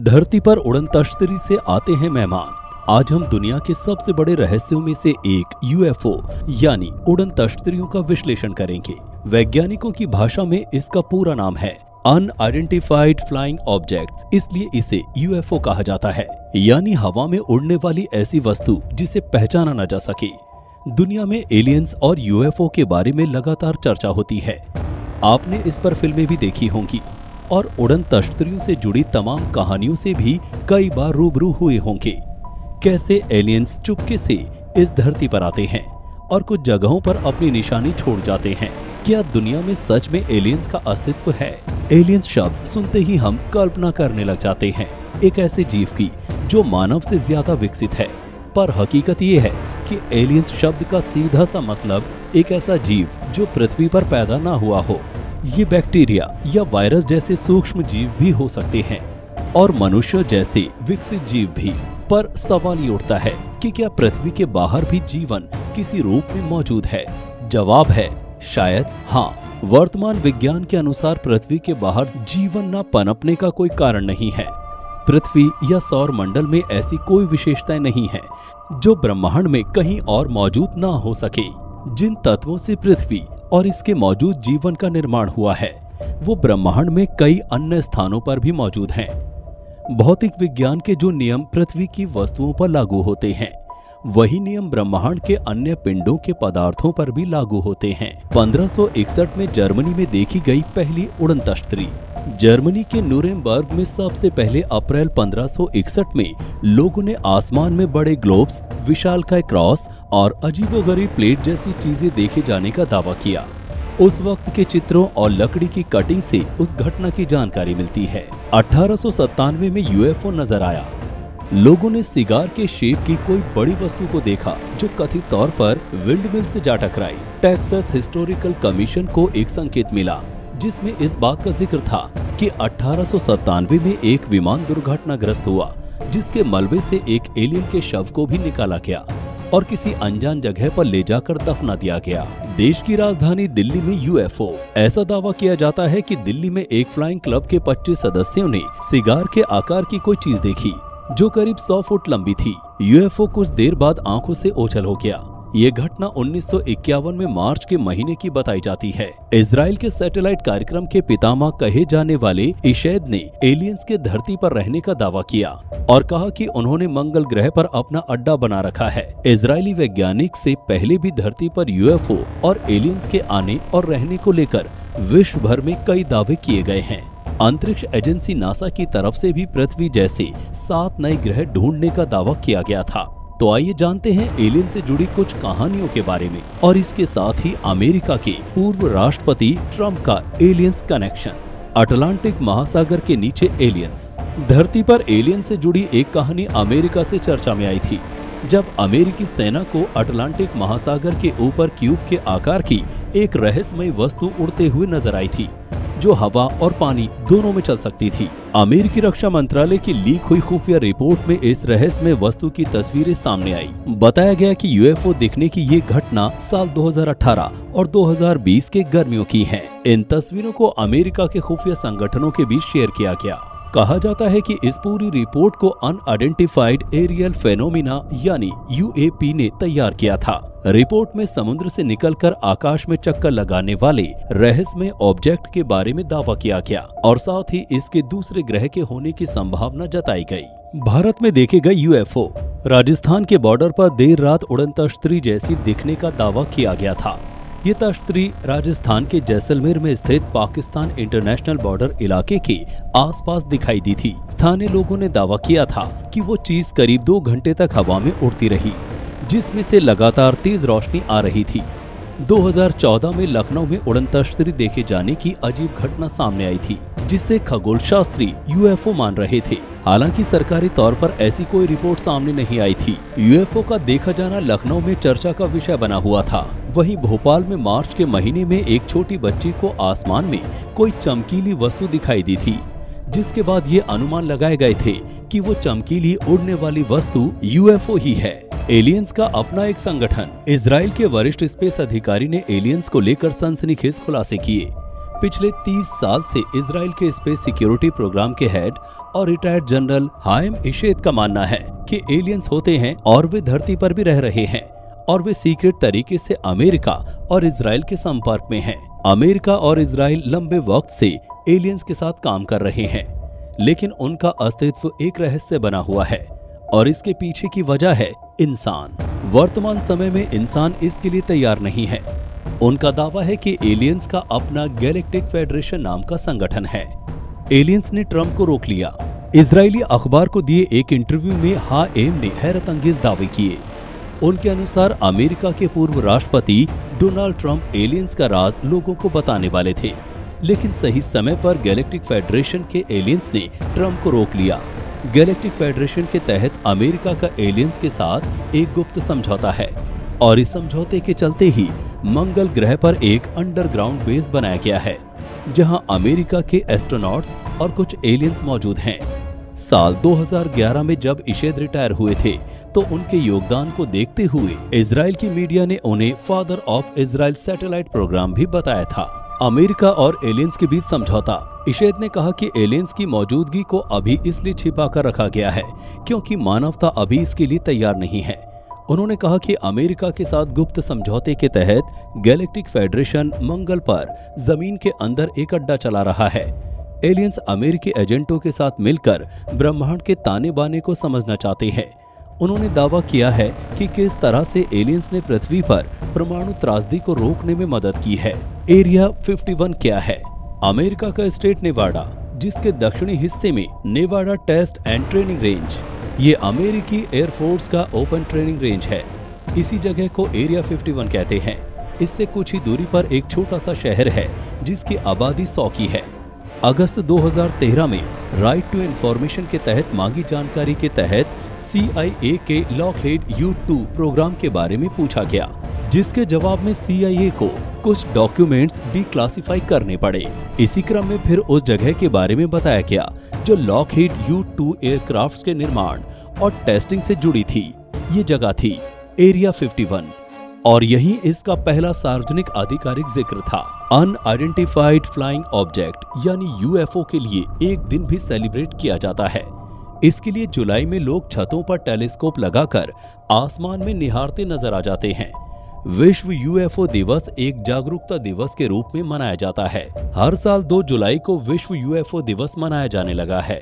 धरती पर उड़न तश्तरी से आते हैं मेहमान। आज हम दुनिया के सबसे बड़े रहस्यों में से एक यूएफओ यानी उड़न तश्तरियों का विश्लेषण करेंगे। वैज्ञानिकों की भाषा में इसका पूरा नाम है अनआइडेंटिफाइड फ्लाइंग ऑब्जेक्ट, इसलिए इसे यूएफओ कहा जाता है, यानी हवा में उड़ने वाली ऐसी वस्तु जिसे पहचाना न जा सके। दुनिया में एलियंस और यूएफओ के बारे में लगातार चर्चा होती है। आपने इस पर फिल्में भी देखी होंगी और उड़न तश्तरियों से जुड़ी तमाम कहानियों से भी कई बार रूबरू हुए होंगे। कैसे एलियंस चुपके से इस धरती पर आते हैं और कुछ जगहों पर अपनी निशानी छोड़ जाते हैं। क्या दुनिया में सच में एलियंस का अस्तित्व है? एलियंस शब्द सुनते ही हम कल्पना करने लग जाते हैं एक ऐसे जीव की जो मानव से ज्यादा विकसित है, पर हकीकत ये है कि एलियंस शब्द का सीधा सा मतलब एक ऐसा जीव जो पृथ्वी पर पैदा ना हुआ हो। ये बैक्टीरिया या वायरस जैसे सूक्ष्म जीव भी हो सकते हैं और मनुष्य जैसे विकसित जीव भी। पर सवाल ये उठता है कि क्या पृथ्वी के बाहर भी जीवन किसी रूप में मौजूद है? जवाब है शायद हाँ। वर्तमान विज्ञान के अनुसार पृथ्वी के बाहर जीवन न पनपने का कोई कारण नहीं है। पृथ्वी या सौर मंडल में ऐसी कोई विशेषताएं नहीं है जो ब्रह्मांड में कहीं और मौजूद ना हो सके। जिन तत्वों से पृथ्वी और इसके मौजूद जीवन का निर्माण हुआ है वो ब्रह्मांड में कई अन्य स्थानों पर भी मौजूद हैं। भौतिक विज्ञान के जो नियम पृथ्वी की वस्तुओं पर लागू होते हैं वही नियम ब्रह्मांड के अन्य पिंडों के पदार्थों पर भी लागू होते हैं। 1561 में जर्मनी में देखी गई पहली उड़न तश्तरी। जर्मनी के न्यूरेमबर्ग में सबसे पहले अप्रैल 1561 में लोगों ने आसमान में बड़े ग्लोब्स, विशालकाय क्रॉस और अजीबोगरीब प्लेट जैसी चीजें देखे जाने का दावा किया। उस वक्त के चित्रों और लकड़ी की कटिंग से उस घटना की जानकारी मिलती है। 1897 में यूएफओ नजर आया। लोगों ने सिगार के शेप की कोई बड़ी वस्तु को देखा जो कथित तौर पर विंडमिल से जा टकराई। टेक्सास हिस्टोरिकल कमीशन को एक संकेत मिला जिसमें इस बात का जिक्र था कि 1897 में एक विमान दुर्घटनाग्रस्त हुआ जिसके मलबे से एक एलियन के शव को भी निकाला गया और किसी अनजान जगह पर ले जाकर दफना दिया गया। देश की राजधानी दिल्ली में यूएफओ। ऐसा दावा किया जाता है कि दिल्ली में एक फ्लाइंग क्लब के 25 सदस्यों ने सिगार के आकार की कोई चीज देखी जो करीब 100 फुट लंबी थी। यूएफओ कुछ देर बाद आंखों से ओझल हो गया। ये घटना 1951 में मार्च के महीने की बताई जाती है। इजराइल के सैटेलाइट कार्यक्रम के पितामह कहे जाने वाले इशैद ने एलियंस के धरती पर रहने का दावा किया और कहा कि उन्होंने मंगल ग्रह पर अपना अड्डा बना रखा है। इजरायली वैज्ञानिक से पहले भी धरती पर यूएफओ और एलियंस के आने और रहने को लेकर विश्व भर में कई दावे किए गए हैं। अंतरिक्ष एजेंसी नासा की तरफ से भी पृथ्वी जैसे 7 नए ग्रह ढूंढने का दावा किया गया था। तो आइए जानते हैं एलियन से जुड़ी कुछ कहानियों के बारे में और इसके साथ ही अमेरिका के पूर्व राष्ट्रपति ट्रंप का एलियंस कनेक्शन। अटलांटिक महासागर के नीचे एलियंस। धरती पर एलियन से जुड़ी एक कहानी अमेरिका से चर्चा में आई थी जब अमेरिकी सेना को अटलांटिक महासागर के ऊपर क्यूब के आकार की एक रहस्यमय वस्तु उड़ते हुए नजर आई थी जो हवा और पानी दोनों में चल सकती थी। अमेरिकी रक्षा मंत्रालय की लीक हुई खुफिया रिपोर्ट में इस रहस्यमय वस्तु की तस्वीरें सामने आई। बताया गया कि यूएफओ दिखने की ये घटना साल 2018 और 2020 के गर्मियों की है। इन तस्वीरों को अमेरिका के खुफिया संगठनों के बीच शेयर किया गया। कहा जाता है कि इस पूरी रिपोर्ट को अनआइडेंटिफाइड एरियल फेनोमिना यानी यूएपी ने तैयार किया था। रिपोर्ट में समुद्र से निकलकर आकाश में चक्कर लगाने वाले रहस्यमय ऑब्जेक्ट के बारे में दावा किया गया और साथ ही इसके दूसरे ग्रह के होने की संभावना जताई गई। भारत में देखे गए यूएफओ। राजस्थान के बॉर्डर पर देर रात उड़न तश्तरी जैसी दिखने का दावा किया गया था। ये तश्तरी राजस्थान के जैसलमेर में स्थित पाकिस्तान इंटरनेशनल बॉर्डर इलाके के आसपास दिखाई दी थी। स्थानीय लोगों ने दावा किया था कि वो चीज करीब 2 घंटे तक हवा में उड़ती रही जिसमें से लगातार तेज रोशनी आ रही थी। 2014 में लखनऊ में उड़न तश्तरी देखे जाने की अजीब घटना सामने आई थी जिससे खगोल शास्त्री यूएफओ मान रहे थे। हालांकि सरकारी तौर पर ऐसी कोई रिपोर्ट सामने नहीं आई थी। यूएफओ का देखा जाना लखनऊ में चर्चा का विषय बना हुआ था। वहीं भोपाल में मार्च के महीने में एक छोटी बच्ची को आसमान में कोई चमकीली वस्तु दिखाई दी थी जिसके बाद ये अनुमान लगाए गए थे कि वो चमकीली उड़ने वाली वस्तु यूएफओ ही है। एलियंस का अपना एक संगठन। इजराइल के वरिष्ठ स्पेस अधिकारी ने एलियंस को लेकर सनसनीखेज खुलासे किए। पिछले 30 साल से इजराइल के स्पेस सिक्योरिटी प्रोग्राम के हेड और रिटायर्ड जनरल हाइम इशेद का मानना है कि एलियंस होते हैं और वे धरती पर भी रह रहे हैं और वे सीक्रेट तरीके से अमेरिका और इजराइल के संपर्क में हैं। अमेरिका और इजराइल लंबे वक्त से एलियंस के साथ काम कर रहे हैं, लेकिन उनका अस्तित्व एक रहस्य बना हुआ है और इसके पीछे की वजह है इंसान। वर्तमान समय में इंसान इसके लिए तैयार नहीं है। उनका दावा है कि एलियंस का अपना गैलेक्टिक फेडरेशन नाम का संगठन है। एलियंस ने ट्रंप को रोक लिया। इजरायली अखबार को दिए एक इंटरव्यू में हाएम ने हैरत अंगेज दावे किए। उनके अनुसार अमेरिका के पूर्व राष्ट्रपति डोनाल्ड ट्रंप एलियंस का राज लोगों को बताने वाले थे, लेकिन सही समय पर गैलेक्टिक फेडरेशन के एलियंस ने ट्रंप को रोक लिया। गैलेक्टिक फेडरेशन के तहत अमेरिका का एलियंस के साथ एक गुप्त समझौता है और इस समझौते के चलते ही मंगल ग्रह पर एक अंडरग्राउंड बेस बनाया गया है, जहां अमेरिका के एस्ट्रोनॉट्स और कुछ एलियंस मौजूद हैं। साल 2011 में जब इशेद रिटायर हुए थे तो उनके योगदान को देखते हुए इजराइल की मीडिया ने उन्हें father of Israel satellite program भी बताया था। अमेरिका और एलियंस के बीच समझौता। इशेद ने कहा कि एलियंस की मौजूदगी को अभी इसलिए छिपा कर रखा गया है क्योंकि मानवता अभी इसके लिए तैयार नहीं है। उन्होंने कहा कि अमेरिका के साथ गुप्त समझौते के तहत गैलेक्टिक फेडरेशन मंगल पर जमीन के अंदर एक अड्डा चला रहा है। एलियंस अमेरिकी एजेंटों के साथ मिलकर ब्रह्मांड के ताने बाने को समझना चाहते हैं। उन्होंने दावा किया है कि किस तरह से एलियंस ने पृथ्वी पर परमाणु त्रासदी को रोकने में मदद की है। एरिया 51 क्या है? अमेरिका का स्टेट नेवाडा, जिसके दक्षिणी हिस्से में Nevada test and training range, ये अमेरिकी एयरफोर्स का ओपन ट्रेनिंग रेंज है। इसी जगह को एरिया 51 कहते हैं। इससे कुछ ही दूरी पर एक छोटा सा शहर है जिसकी आबादी 100 की है। अगस्त 2013 में राइट टू इंफॉर्मेशन के तहत मांगी जानकारी के तहत CIA के लॉकहीड U-2 प्रोग्राम के बारे में पूछा गया, जिसके जवाब में CIA को कुछ डॉक्यूमेंट्स डिक्लासिफाई करने पड़े। इसी क्रम में फिर उस जगह के बारे में बताया गया जो लॉकहीड U-2 एयरक्राफ्ट्स के निर्माण और टेस्टिंग से जुड़ी थी। ये जगह थी एरिया 51 और यही इसका पहला सार्वजनिक आधिकारिक जिक्र था। अनआइडेंटिफाइड फ्लाइंग ऑब्जेक्ट यानी UFO के लिए एक दिन भी सेलिब्रेट किया जाता है। इसके लिए जुलाई में लोग छतों पर टेलीस्कोप लगाकर आसमान में निहारते नजर आ जाते हैं। विश्व UFO दिवस एक जागरूकता दिवस के रूप में मनाया जाता है। हर साल 2 जुलाई को विश्व UFO दिवस मनाया जाने लगा है।